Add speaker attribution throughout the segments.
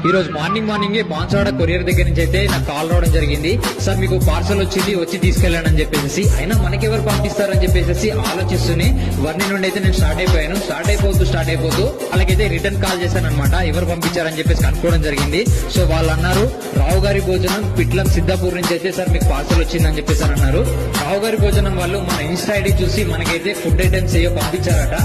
Speaker 1: ఈ రోజు morning Banswada courier దగ్గర నుంచి అయితే నాకు కాల్ రావడం జరిగింది. సార్ మీకు పార్సల్ వచ్చింది, వచ్చి తీసుకెళ్ళండి అని చెప్పేసి. అయినా మనకెవరు పంపిస్తారని చెప్పేసి ఆలోచిస్తూనే వర్ణి నుండి అయితే నేను స్టార్ట్ అయిపోయాను. స్టార్ట్ అయిపోతూ వాళ్ళకైతే రిటర్న్ కాల్ చేశాను అనమాట. ఎవరు పంపించారని చెప్పేసి కనుక్కోవడం జరిగింది. సో వాళ్ళు అన్నారు రావు గారి భోజనం పిట్లం సిద్ధాపూర్ నుంచి అయితే సార్ మీకు పార్సల్ వచ్చిందని చెప్పేసి అన్నారు. రావు గారి భోజనం వాళ్ళు మన ఇన్స్టా ఐడి చూసి మనకైతే ఫుడ్ ఐటమ్స్ ఏవో పంపించారట.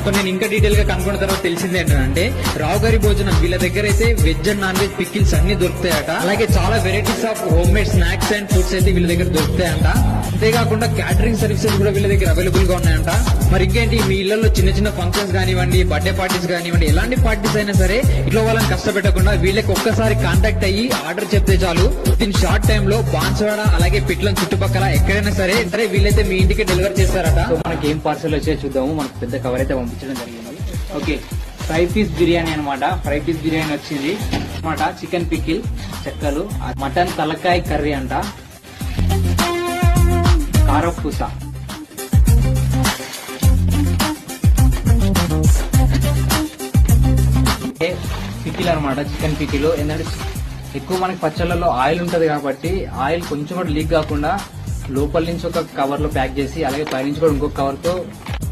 Speaker 1: సో నేను ఇంకా డీటెయిల్ గా కనుక్కున్న తర్వాత తెలిసింది ఏంటంటే రావు గారి భోజనం వీళ్ళ దగ్గర అయితే veg and non veg pickles అన్ని దొరుకుతాయట. అలాగే చాలా varieties of home made snacks and foods అయితే వీళ్ళ దగ్గర దొరుకుతాయంట. అంతేకాకుండా క్యాటరింగ్ సర్వీసెస్ కూడా వీళ్ళ దగ్గర అవైలబుల్ గా ఉన్నాయంట. మరి ఇంకేంటి మీ ఇళ్లలో చిన్న చిన్న ఫంక్షన్స్ కానివ్వండి, బర్త్డే పార్టీస్ కానివ్వండి, ఎలాంటి పార్టీస్ అయినా సరే ఇట్లా వాళ్ళని కష్టపెట్టకుండా వీళ్ళకి ఒక్కసారి కాంటాక్ట్ అయ్యి ఆర్డర్ చెప్తే చాలు విత్ షార్ట్ టైమ్ లో బాన్స్వాడ అలాగే పిట్లం చుట్టుపక్కల ఎక్కడైనా సరే వీళ్ళైతే మీ ఇంటికి డెలివర్ చేస్తారట. మనకి ఏం పార్సల్ వచ్చే చూద్దాము. మనకు పెద్ద కవర్ అయితే పంపించడం జరిగింది. ఓకే, ఫ్రై పీస్ బిర్యానీ అనమాట. ఫ్రై పీస్ బిర్యానీ వచ్చింది అనమాట. చికెన్ పికిల్, చెక్కలు, మటన్ తలకాయ కర్రీ అంట, కారపూస, పికిల్ అనమాట. చికెన్ పికిల్ ఏంటంటే ఎక్కువ మనకి పచ్చళ్ళలో ఆయిల్ ఉంటది కాబట్టి ఆయిల్ కొంచెం కూడా లీక్ కాకుండా లోపల నుంచి ఒక కవర్ లో ప్యాక్ చేసి, అలాగే పైనుంచి కూడా ఇంకొక కవర్ తో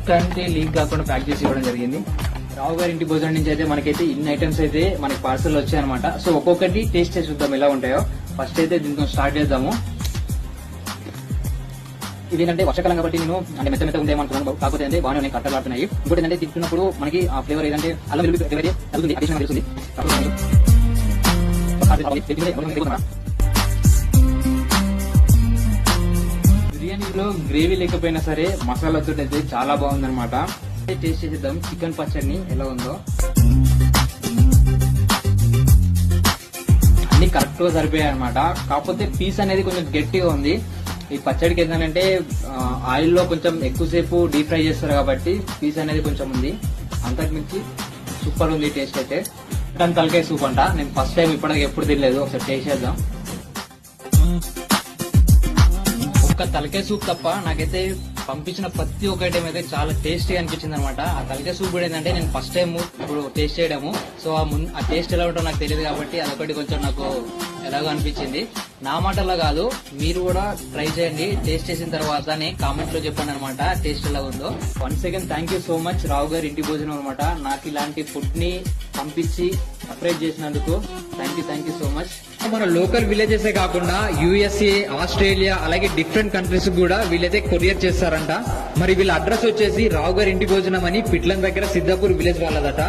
Speaker 1: కంటే లీక్ కాకుండా ప్యాక్ చేసి ఇవ్వడం జరిగింది. రావు గారి ఇంటి భోజనం నుంచి అయితే మనకైతే ఇన్ని ఐటమ్స్ అయితే మనకి పార్సల్ వచ్చాయి అనమాట. సో ఒక్కొక్కటి టేస్ట్ చేసి చూద్దాం ఎలా ఉంటాయో. ఫస్ట్ అయితే దీంతో స్టార్ట్ చేద్దాము. ఇదేంటంటే వర్షాకాలం కాబట్టి నేను అంటే మెత్త ఉందేమనుకున్నాను, కాకపోతే అంటే బాగానే ఉన్నాయి, కట్టలాడుతున్నాయి. ఇంకోటి ఏంటంటే తింటున్నప్పుడు మనకి ఆ ఫ్లేవర్ ఏదంటే అల్లం వెల్లుల్లి ఫ్లేవర్ అవుతుంది, అడిషనల్ తెలుస్తుంది. బిర్యానీలో గ్రేవీ లేకపోయినా సరే మసాలాతో అయితే చాలా బాగుందన్నమాట. టేస్ట్ చేద్దాం చికెన్ పచ్చడిని ఎలా ఉందో. అన్ని కరెక్ట్ గా సరిపోయాయి అనమాట. కాకపోతే పీస్ అనేది కొంచెం గట్టిగా ఉంది. ఈ పచ్చడికి ఏంటంటే ఆయిల్ లో కొంచెం ఎక్కువసేపు డీప్ ఫ్రై చేస్తారు కాబట్టి పీస్ అనేది కొంచెం ఉంది. అంతకు మించి సూపర్ ఉంది టేస్ట్ అయితే. మటన్ తలకాయ సూప్ అంట. నేను ఫస్ట్ టైం ఇప్పటికి ఎప్పుడు తినలేదు. ఒకసారి టేస్ట్ చేద్దాం. ఒక్క తలకాయ సూప్ తప్ప నాకైతే పంపించిన ప్రతి ఒక్క ఐటమ్ అయితే చాలా టేస్టీగా అనిపించింది అనమాట. ఆ తలకాయ సూప్ కూడా ఏంటంటే నేను ఫస్ట్ టైం ఇప్పుడు టేస్ట్ చేయడము. సో ఆ టేస్ట్ ఎలా ఉంటుందో నాకు తెలియదు కాబట్టి అదొకటి కొంచెం నాకు ఎలాగో అనిపించింది. నా మాటల్లో కాదు, మీరు కూడా ట్రై చేయండి. టేస్ట్ చేసిన తర్వాత కామెంట్ లో చెప్పండి అనమాట టేస్ట్ ఎలా ఉందో. Once again thank you so much Rao గారి ఇంటి భోజనం అనమాట. నాకు ఇలాంటి ఫుడ్ ని పంపించి సపరేట్ చేసినందుకు థ్యాంక్ యూ సో మచ్. మన లోకల్ విలేజెస్ కాకుండా యూఎస్ఏ, ఆస్ట్రేలియా అలాగే డిఫరెంట్ కంట్రీస్ కూడా వీళ్ళైతే కొరియర్ చేస్తారంట. మరి వీళ్ళ అడ్రస్ వచ్చేసి రావు గారి ఇంటి భోజనం అని పిట్లం దగ్గర సిద్ధాపూర్ విలేజ్ వాళ్ళదట.